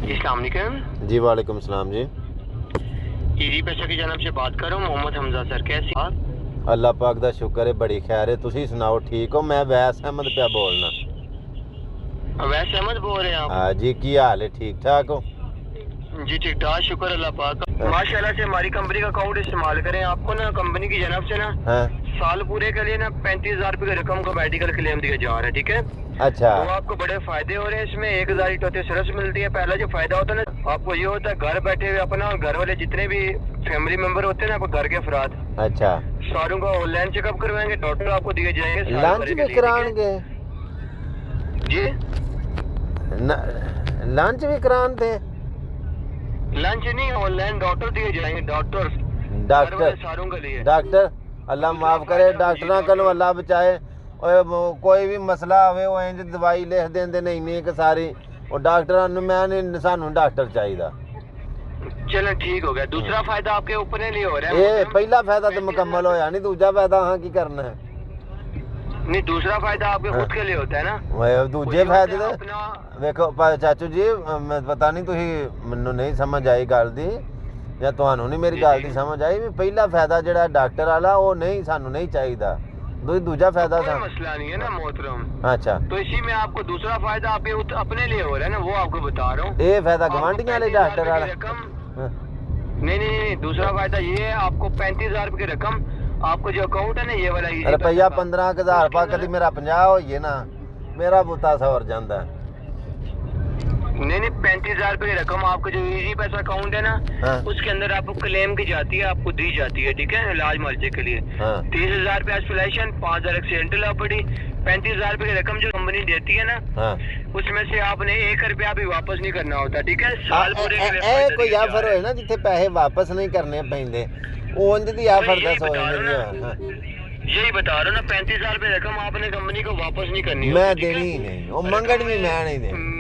अस्सलाम वालेकुम। जी वालेकुम सलाम जी। ईजी पैसा की जानब से बात कर रहा हूँ, मोहम्मद हमजा सर, कैसे आप? अल्लाह पाक दा शुक्र है, बड़ी खैर है। तुसी सुनाओ, ठीक हो? मैं वैस अहमद पे बोलना। अवैस अहमद बोल रहे हैं आप? हाँ जी, की हाल है? ठीक ठाक हो? जी ठीक ठाक, शुक्र अल्लाह पाक का। माशाल्लाह से हमारी कंपनी का अकाउंट इस्तेमाल करें। आपको ना कंपनी की जानब से ना हाँ। साल पूरे के लिए ना 35,000 रुपये की रकम का मेडिकल क्लेम दिया जा रहा है, ठीक है? अच्छा। तो आपको बड़े फायदे हो रहे हैं इसमें। 1,000 सर्विस मिलती है। पहला जो फायदा होता है ना, आपको ये होता है घर बैठे हुए अपना और घर वाले जितने भी फैमिली मेंबर होते हैं ना, आपको घर के अफराद, अच्छा। सारों का ऑनलाइन चेकअप करवाएंगे, डॉक्टर आपको दिए जाएंगे साल लंच भर के भी लिए, ठीक है? कराएंगे? जी, लंच भी करान थे? लंच नहीं, ऑनलाइन डॉक्टर दिए जाएंगे, डॉक्टर डॉक्टर? सारों के लिए। डॉक्टर अल्लाह माफ करे, डॉक्टरां कोलों अल्लाह बचाए। कोई भी मसला होवे वो इंज दवाई लिख देंदे ने इन्नी क सारी। और डॉक्टरां नूं मैं नहीं, सानू डॉक्टर चाहिदा। चलो ठीक हो गया। दूसरा फायदा आपके अपने लिए हो रहा है। ये पहला फायदा तो मुकम्मल होया नहीं, दूजा फायदा हाँ की करना है? नहीं, दूसरा फायदा आपके खुद के लिए होता है ना। दूजे फायदे तो अपना ਵੇਖੋ ਚਾਚੂ ਜੀ, ਪਤਾ ਨਹੀਂ ਤੁਸੀਂ ਮੈਨੂੰ ਨਹੀਂ ਸਮਝ ਆਈ ਗੱਲ ਦੀ, ਜਾਂ ਤੁਹਾਨੂੰ ਨਹੀਂ ਮੇਰੀ ਗੱਲ ਦੀ ਸਮਝ ਆਈ ਵੀ ਪਹਿਲਾ ਫਾਇਦਾ ਜਿਹੜਾ ਡਾਕਟਰ ਵਾਲਾ ਉਹ ਨਹੀਂ, ਸਾਨੂੰ ਨਹੀਂ ਚਾਹੀਦਾ। दूजा फायदा कोई मसला नहीं है ना मोहतरम। अच्छा, तो इसी में आपको दूसरा फायदा आपके अपने लिए हो रहा है ना, वो आपको बता रहा हूँ। ये फायदा गवांढियों वाले डॉक्टर वाला? नहीं, दूसरा फायदा ये है, आपको 35,000 रुपये की रकम, आपको जो अकाउंट है ना ये वाला, रुपया 15,000 रुपया कभी मेरा 50 होइए ना, मेरा बुता सवर जाता है। नहीं, 35,000 रुपये की रकम आपका जो इजी पैसा अकाउंट है ना, उसके अंदर आपको क्लेम की जाती है, आपको दी जाती है, ठीक है, इलाज मुआवजे के लिए। 30,000 रुपये हॉस्पिटलाइजेशन, 5,000 एक्सीडेंटल ऑपरेटी। 35,000 रुपये की रकम जो कंपनी देती है ना, उसमें से आपने 1 रुपया भी वापस नहीं करना होता, ठीक है? साल पूरे के लिए कोई ऑफर होए ना जिथे पैसे वापस नहीं करने पैंदे, उंज दी ऑफर दस होए मेरी। यही बता रहा हूँ ना, 35,000 रुपये रकम आपने कंपनी को वापस नहीं करनी, मैं देनी ही नहीं, वो मंगनी भी मैं नहीं देनी।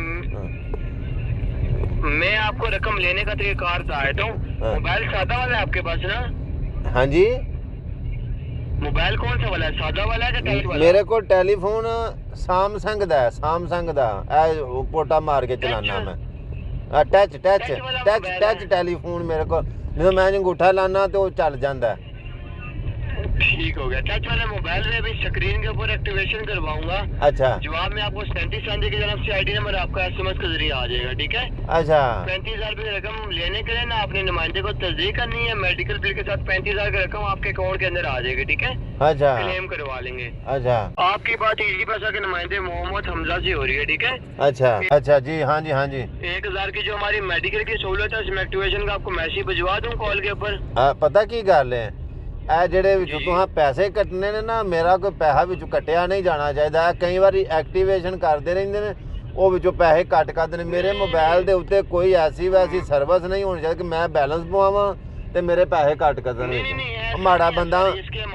मैं आपको रकम लेने का तरीका बताता हूँ। मोबाइल सादा वाला है आपके पास ना? हाँ जी। मोबाइल कौन सा वाला है, सादा वाला है या टच वाला? मेरे को टेलीफोन सैमसंग दा है, सैमसंग दा पोटा मार के चलाना मैं। टच टेलीफोन मेरे को, जो मैं अंगूठा लाना तो चल जाता है। ठीक हो गया। टच वाले मोबाइल में भी स्क्रीन के ऊपर एक्टिवेशन करवाऊंगा। अच्छा। जवाब में आपको 37 संजय की तरफ से आईडी नंबर आपका एसएमएस के जरिए आ जाएगा, ठीक है? अच्छा। 35,000 रुपये की रकम लेने के लिए ना आपने नुमाइंदे को तस्दीक करनी है, मेडिकल बिल के साथ 35,000 की रकम आपके अकाउंट के अंदर आ जाएगी, ठीक है? अच्छा। क्लेम करवा लेंगे। अच्छा। आपकी बात इजी पैसा के नुमाइंदे मोहम्मद हमजा से हो रही है, ठीक है? अच्छा अच्छा जी, हाँ जी हाँ जी। 1,000 की जो हमारी मेडिकल की सहूलत है, उसमें एक्टिवेशन का आपको मैसेज भिजवा दूँ कॉल के ऊपर। पता की गल है, ਇਹ ਜਿਹੜੇ ਵਿੱਚੋਂ ਤੁਹਾਂ ਪੈਸੇ ਕੱਟਣੇ ਨੇ ਨਾ, ਮੇਰਾ ਕੋਈ ਪੈਸਾ ਵਿੱਚੋਂ ਕੱਟਿਆ ਨਹੀਂ ਜਾਣਾ ਚਾਹੀਦਾ। ਕਈ ਵਾਰੀ ਐਕਟੀਵੇਸ਼ਨ ਕਰਦੇ ਰਹਿੰਦੇ ਨੇ, ਉਹ ਵਿੱਚੋਂ ਪੈਸੇ ਕੱਟ ਕਰਦੇ ਨੇ। ਮੇਰੇ ਮੋਬਾਈਲ ਦੇ ਉੱਤੇ ਕੋਈ ਐਸੀ ਵੈਸੀ ਸਰਵਿਸ ਨਹੀਂ ਹੋਣੀ ਚਾਹੀਦੀ ਕਿ ਮੈਂ ਬੈਲੈਂਸ ਪਵਾਵਾਂ ਤੇ ਮੇਰੇ ਪੈਸੇ ਕੱਟ ਕਰਨ ਵਿੱਚ। ਮਾੜਾ ਬੰਦਾ,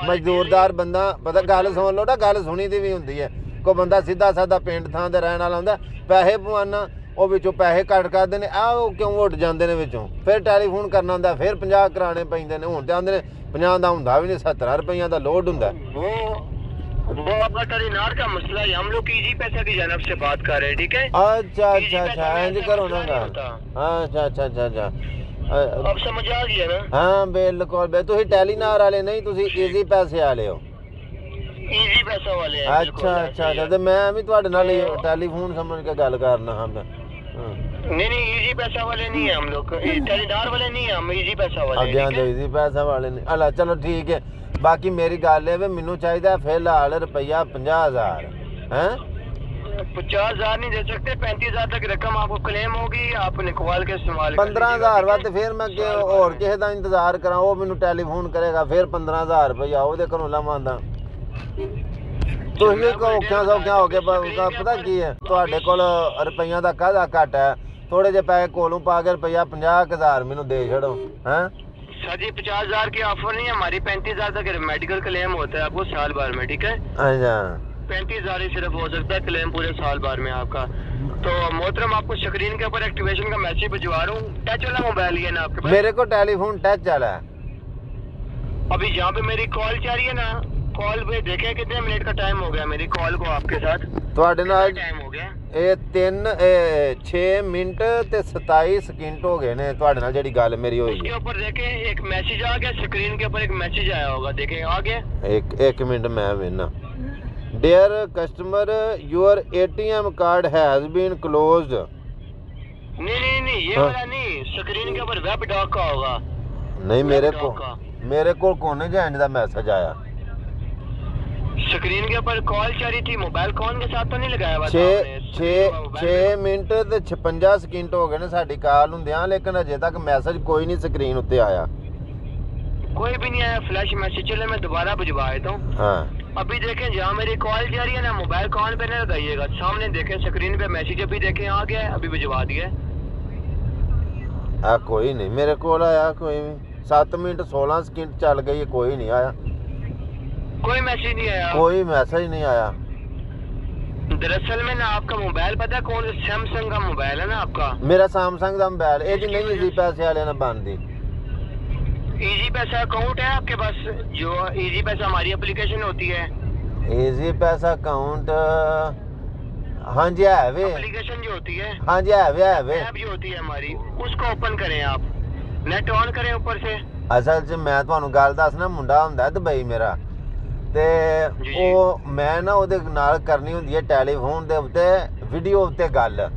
ਮਜ਼ਦੂਰਦਾਰ ਬੰਦਾ, ਪਤਾ ਗੱਲ ਸੁਣ ਲਓ ਨਾ, ਗੱਲ ਸੁਣੀ ਦੀ ਵੀ ਹੁੰਦੀ ਹੈ। ਕੋਈ ਬੰਦਾ ਸਿੱਧਾ ਸਾਦਾ ਪਿੰਡ ਥਾਂ ਤੇ ਰਹਿਣ ਵਾਲਾ ਹੁੰਦਾ, ਪੈਸੇ ਪਵਾਉਣਾ, ਉਹ ਵਿੱਚੋਂ ਪੈਸੇ ਕੱਟ ਕਰਦੇ ਨੇ। ਉਹ ਕਿਉਂ ਉੱਡ ਜਾਂਦੇ ਨੇ ਵਿੱਚੋਂ? ਫਿਰ ਟੈਲੀਫੋਨ ਕਰਨਾ ਹੁੰਦਾ, ਫਿਰ 50 ਕਰਾਣੇ ਪੈਂਦੇ ਨੇ। ਹੁਣ ਤੇ ਆਉਂਦੇ ਨੇ 50 ਦਾ ਹੁੰਦਾ भी नहीं, 70 रुपया का लोड ਹੁੰਦਾ। वो आपका टेलीनार का मसला है, हम लोग इजी पैसा की जानब से बात कर रहे हैं, ठीक है? अच्छा अच्छा अच्छा, इंज करो ना गल। अच्छा अच्छा अच्छा अच्छा, अब समझ आ गया ना? हाँ बिल्कुल। तुसी टेलीनार वाले नहीं, तुसी इजी पैसे वाले हो? इजी पैसा वाले हैं। अच्छा अच्छा अच्छा, तो मैं भी तुहाडे नाल टेलीफोन समझ के गल करना। हाँ नहीं, इजी पैसा वाले नहीं है हम लोग, टेलीनार वाले नहीं है, हम इजी पैसा वाले हैं। अगे इजी पैसा वाले नहीं। अला चलो ठीक है। बाकी मेरी गल है, मैनू चाहिए फिलहाल रुपया 50,000 है। 50,000 नहीं दे सकते, 35,000 तक रकम आपको क्लेम होगी, आप निकवाल के इस्तेमाल। 15,000 बाद फिर मैं और किसी का इंतजार करा, वो मैनू टेलीफोन करेगा, फिर 15,000 रुपया वो घरों लवांदा। तुसीं औखियां सौखियां हो के पता की है, तुहाडे कोल रुपइयां दा काहदा घट है? थोड़े जे पैसे कोलों पा के रुपया 50,000 मैनू दे छड़ो। हैं सर जी, 50,000 की ऑफर नहीं है हमारी, 35,000 तक मेडिकल क्लेम होता है आपको साल भर में, ठीक है? अच्छा। 35,000 ही सिर्फ हो सकता है क्लेम पूरे साल भर में आपका। तो मोहतरम, आपको स्क्रीन के ऊपर एक्टिवेशन का मैसेज भिजवा रहा हूँ। टच वाला मोबाइल है ना आपके पास? मेरे को टेलीफोन टच वाला है। अभी जहाँ पे मेरी कॉल जा रही है ना, कॉल पे देखें कितने मिनट का टाइम हो गया मेरी कॉल को आपके साथ? ਤੁਹਾਡੇ ਨਾਲ टाइम हो गया? ਇਹ 6 ਮਿੰਟ ਤੇ 27 ਸਕਿੰਟ ਹੋ गए ने ਤੁਹਾਡੇ ਨਾਲ ਜਿਹੜੀ ਗੱਲ ਮੇਰੀ ਹੋਈ उसके ऊपर देखें एक मैसेज आ गया, स्क्रीन के ऊपर एक मैसेज आया होगा, देखें आ गया। एक मिनट मैं वेना। Dear customer your ATM card has been closed. नहीं ये वाला नहीं, स्क्रीन के ऊपर वेब डॉक का होगा। नहीं मेरे को कोने जैंड दा मैसेज आया। स्क्रीन के ऊपर कॉल चल रही थी, मोबाइल कॉल के साथ तो नहीं लगाया हुआ? 6 ਮਿੰਟ ਤੇ 56 ਸਕਿੰਟ ਹੋ ਗਏ ਨੇ ਸਾਡੀ ਕਾਲ ਹੁੰਦਿਆਂ, ਲੇਕਿਨ ਅਜੇ ਤੱਕ ਮੈਸੇਜ ਕੋਈ ਨਹੀਂ ਸਕਰੀਨ ਉੱਤੇ ਆਇਆ। कोई भी नहीं आया फ्लैश मैसेज। चले मैं दोबारा भिजवा देता हूँ। हाँ अभी देखें जहाँ मेरी कॉल जा रही है ना, मोबाइल कॉल पे ना लगाइएगा, सामने देखें स्क्रीन पे मैसेज अभी देखें आ गया है, अभी भिजवा दिया है। कोई नहीं मेरे को आया, कोई भी 7 मिनट 16 सकिंट चल गई, कोई नहीं आया, कोई मैसेज नहीं आया, कोई मैसेज नहीं आया। दरअसल में ना आपका मोबाइल पता है कौन सा सैमसंग का मोबाइल है ना आपका? मेरा सैमसंग का मोबाइल ये जी नहीं इजी पैसे वाले ने बंद दी। इजी पैसा अकाउंट है आपके पास? जो इजी पैसा हमारी एप्लीकेशन होती है, इजी पैसा अकाउंट हाँ जी है वे, एप्लीकेशन जो होती है, हाँ जी है वे ऐप जो होती है हमारी, उसको ओपन करें आप, नेट ऑन करें ऊपर से। असल च मैं ਤੁਹਾਨੂੰ ਗੱਲ ਦੱਸਣਾ, ਮੁੰਡਾ ਹੁੰਦਾ ਦੁਬਈ ਮੇਰਾ ਤੇ ਉਹ ਮੈਂ ਨਾ ਉਹਦੇ ਨਾਲ ਕਰਨੀ ਹੁੰਦੀ ਹੈ ਟੈਲੀਫੋਨ ਦੇ ਉੱਤੇ ਵੀਡੀਓ ਉੱਤੇ ਗੱਲ,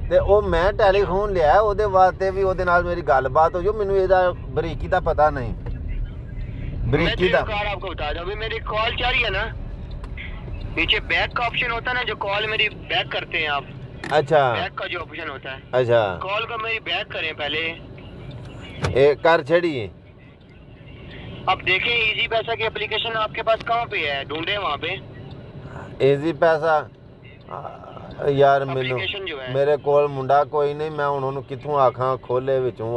ਤੇ ਉਹ ਮੈਂ ਟੈਲੀਫੋਨ ਲਿਆ ਉਹਦੇ ਵਾਸਤੇ ਵੀ ਉਹਦੇ ਨਾਲ ਮੇਰੀ ਗੱਲਬਾਤ ਹੋ ਜੋ, ਮੈਨੂੰ ਇਹਦਾ ਬਰੀਕੀ ਦਾ ਪਤਾ नहीं, बरीकी का आपको बता दूं। अभी मेरी कॉल जा रही है ना, नीचे बैक का ऑप्शन होता है ना, जो कॉल मेरी बैक करते हैं आप। अच्छा बैक का जो ऑप्शन होता है, अच्छा कॉल को मेरी बैक करें पहले, ये कर छड़ी। अब देखें इजी पैसा की एप्लीकेशन आपके पास कहाँ पे है, ढूंढे वहाँ पे इजी पैसा। यार एप्लीकेशन जो है मेरे कोल मुंडा कोई नहीं, मैं उन्होंने कितों आखा खोले विचों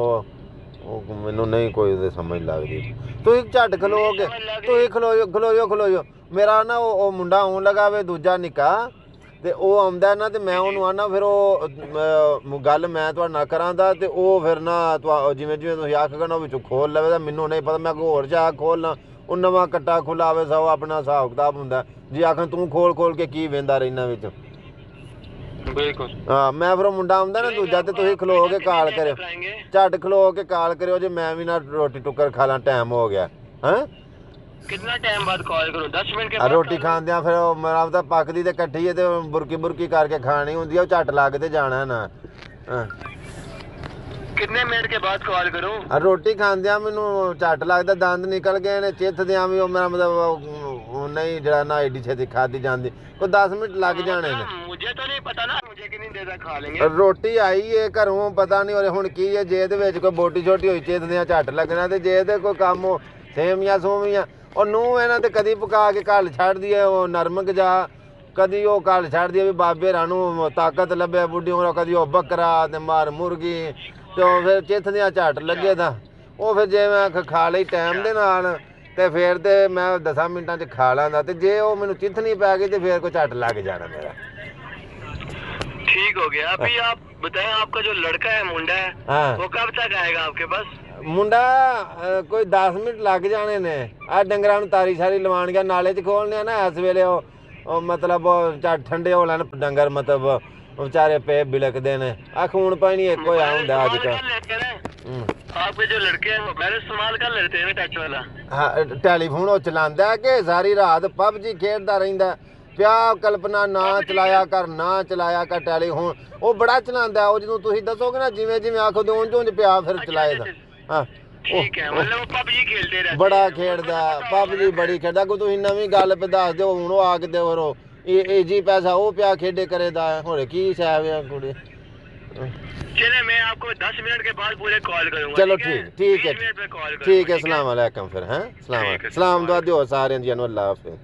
ਉਹ ਮੈਨੂੰ ਨਹੀਂ ਕੋਈ ਉਹਦੇ ਸਮਝ ਲੱਗਦੀ। ਤੁਸੀਂ ਝੱਟ ਖਲੋਗੇ, ਤੁਸੀਂ ਖਲੋਜੋ। ਮੇਰਾ ਨਾ ਉਹ ਮੁੰਡਾ ਆਉਣ ਲੱਗਾ ਵੇ ਦੂਜਾ ਨਿੱਕਾ, ਤੇ ਉਹ ਆਉਂਦਾ ਨਾ ਤੇ ਮੈਂ ਉਹਨੂੰ ਆਣਾ, ਫਿਰ ਉਹ ਗੱਲ ਮੈਂ ਤੁਹਾਡੇ ਨਾਲ ਕਰਾਂਦਾ, ਤੇ ਉਹ ਫਿਰ ਨਾ ਜਿਵੇਂ ਤੁਸੀਂ ਆਖੋਗੇ ਨਾ ਉਹ ਵਿੱਚੋਂ ਖੋਲ ਲਵੇ, ਤਾਂ ਮੈਨੂੰ ਨਹੀਂ ਪਤਾ, ਮੈਂ ਕੋਈ ਹੋਰ ਜਾ ਖੋਲਣਾ, ਉਹ ਨਵਾਂ ਕੱਟਾ ਖੁਲਾਵੇ, ਸਭ ਆਪਣਾ ਹਿਸਾਬ ਕਿਤਾਬ ਹੁੰਦਾ ਜੀ। ਆਖਾਂ ਤੂੰ ਖੋਲ ਕੇ ਕੀ ਵੇਂਦਾ ਰਹਿਣਾ ਵਿੱਚ। ਬਿਲਕੁਲ ਹਾਂ ਮੈਂ ਫਿਰ ਮੁੰਡਾ ਆਉਂਦਾ ਨਾ ਦੂਜਾ, ਤੇ ਤੁਸੀਂ ਖਲੋ ਕੇ ਕਾਲ ਕਰਿਓ, ਝੱਟ ਖਲੋ ਕੇ ਕਾਲ ਕਰਿਓ ਜੇ ਮੈਂ ਵੀ ਨਾ ਰੋਟੀ ਟੁੱਕਰ ਖਾ ਲਾਂ, ਟਾਈਮ ਹੋ ਗਿਆ। ਹਾਂ कितना टाइम बाद कॉल करूं? 10 मिनट के बाद ਰੋਟੀ ਖਾਂਦਿਆਂ ਫਿਰ ਮੇਰਾ ਤਾਂ ਪੱਕਦੀ ਤੇ ਇਕੱਠੀ ਹੈ, ਤੇ ਬੁਰਕੀ ਕਰਕੇ ਖਾਣੀ ਹੁੰਦੀ ਆ, ਉਹ ਝੱਟ ਲੱਗ ਤੇ ਜਾਣਾ ਨਾ। ਹਾਂ कितने मिनट के बाद कॉल करूं? ਰੋਟੀ ਖਾਂਦਿਆਂ ਮੈਨੂੰ ਝੱਟ ਲੱਗਦਾ, ਦੰਦ ਨਿਕਲ ਗਏ ਨੇ, ਚਿੱਥਦਿਆਂ ਵੀ ਉਹ ਮੇਰਾ ਮਤਲਬ ਨਹੀਂ ਜਿਹੜਾ ਨਾ ਏਡੀ ਛੇਤੀ ਖਾਦੀ ਜਾਂਦੀ, ਕੋਈ 10 ਮਿੰਟ ਲੱਗ ਜਾਣੇ ਨੇ। मुझे तो नहीं पता ना, मुझे कितनी देर तक खा लेंगे। ਰੋਟੀ ਆਈ ਏ ਘਰੋਂ, ਪਤਾ ਨਹੀਂ ਹੁਣ ਕੀ ਹੈ, ਜੇ ਇਹਦੇ ਵਿੱਚ ਕੋਈ ਬੋਟੀ ਛੋਟੀ ਹੋਈ ਚਿੱਥਦਿਆਂ ਝੱਟ ਲੱਗਣਾ, ਤੇ ਜੇ ਇਹਦੇ ਕੋਈ ਕੰਮ ਸੇਵੀਆਂ ਉਹ ਨੂੰ ਇਹਨਾਂ ਤੇ ਕਦੀ ਪਕਾ ਕੇ ਘੱਲ ਛੱਡਦੀ ਹੈ, ਉਹ ਨਰਮਕ ਜਾ ਕਦੀ ਉਹ ਘੱਲ ਛੱਡਦੀ ਹੈ ਵੀ ਬਾਬੇ ਰਾਂ ਨੂੰ ਤਾਕਤ ਲੱਭੇ ਬੁੱਢੀ, ਕਦੀ ਉਹ ਬੱਕਰਾ ਤੇ ਮਾਰ ਮੁਰਗੀ, ਤੇ ਉਹ ਫਿਰ ਚਿੱਥਦਿਆਂ ਝੱਟ ਲੱਗੇ ਤਾਂ ਉਹ ਫਿਰ ਜੇ ਮੈਂ ਖਾ ਲਈ ਟਾਈਮ ਦੇ ਨਾਲ, ਤੇ ਫਿਰ ਤੇ ਮੈਂ 10 ਮਿੰਟਾਂ 'ਚ ਖਾ ਲਾਂਦਾ, ਤੇ ਜੇ ਉਹ ਮੈਨੂੰ ਚਿੱਥਣੀ ਪੈ ਗਈ ਤੇ ਫਿਰ ਕੋਈ ਝੱਟ ਲੱਗ ਜਾਣਾ ਮੇਰਾ। ठीक हो गया। अभी आप बताएं, आपका जो लड़का है मुंडा है, हाँ वो कब तक आएगा आपके पास? ਮੁੰਡਾ ਕੋਈ 10 ਮਿੰਟ ਲੱਗ ਜਾਣੇ ਨੇ। ਆ ਡੰਗਰਾਂ ਨੂੰ ਤਾਰੀ ਸਾਰੀ ਲਵਾਣ ਗਿਆ, ਨਾਲੇ 'ਚ ਖੋਲਣੇ ਆ ਨਾ ਇਸ ਵੇਲੇ, ਉਹ ਮਤਲਬ ਝੱਟ ਠੰਡੇ ਹੋ ਲੈਣ ਡੰਗਰ, ਮਤਲਬ ਵਿਚਾਰੇ ਪੇ ਬਿਲਕਦੇ ਨੇ, ਆ ਖੂਨ ਪਾਣੀ ਇੱਕ ਹੋਇਆ ਹੁੰਦਾ ਅੱਜ ਕੱਲ੍ਹ। आपके जो लड़के हैं मोबाइल इस्तेमाल कर लेते हैं टच वाला? ਹਾਂ ਟੈਲੀਫੋਨ ਉਹ ਚਲਾਉਂਦਾ ਕਿ ਸਾਰੀ ਰਾਤ PUBG ਖੇਡਦਾ ਰਹਿੰਦਾ ਪਿਆ। ਕਲਪਨਾ ਨਾ ਚਲਾਇਆ ਕਰ ਟੈਲੀਫੋਨ, ਉਹ ਬੜਾ ਚਲਾਉਂਦਾ। ਉਹ ਜਦੋਂ ਤੁਸੀਂ ਦੱਸੋਗੇ ਨਾ ਜਿਵੇਂ ਆਖੋਗੇ ਉਂਝ ਪਿਆ ਫਿਰ ਚਲਾਏਗਾ। ਹਾਂ ठीक है, मतलब वो PUBG खेलते रहते ਬੜਾ ਖੇਡਦਾ, PUBG ਬੜੀ ਖੇਡਦਾ। ਕੋਈ ਤੁਸੀਂ ਨਵੀਂ ਗੱਲ ਪੇ ਦੱਸ ਦਿਓ, ਹੁਣ ਉਹ ਆ ਕੇ ਦਿਓ, ਫਿਰ ਇਹ ਈਜੀ ਪੈਸਾ ਉਹ ਪਿਆ ਖੇਡੇ ਕਰੇਦਾ, ਹੁਣ ਕੀ ਸਾਹਿਬ ਆ ਕੁੜੀ। चले मैं आपको 10 मिनट के बाद पूरे कॉल करूंगा। चलो ठीक है, अस्सलाम वालेकुम। फिर हैं सलाम दुआ दियो सारे जी, अल्लाह हाफिज़।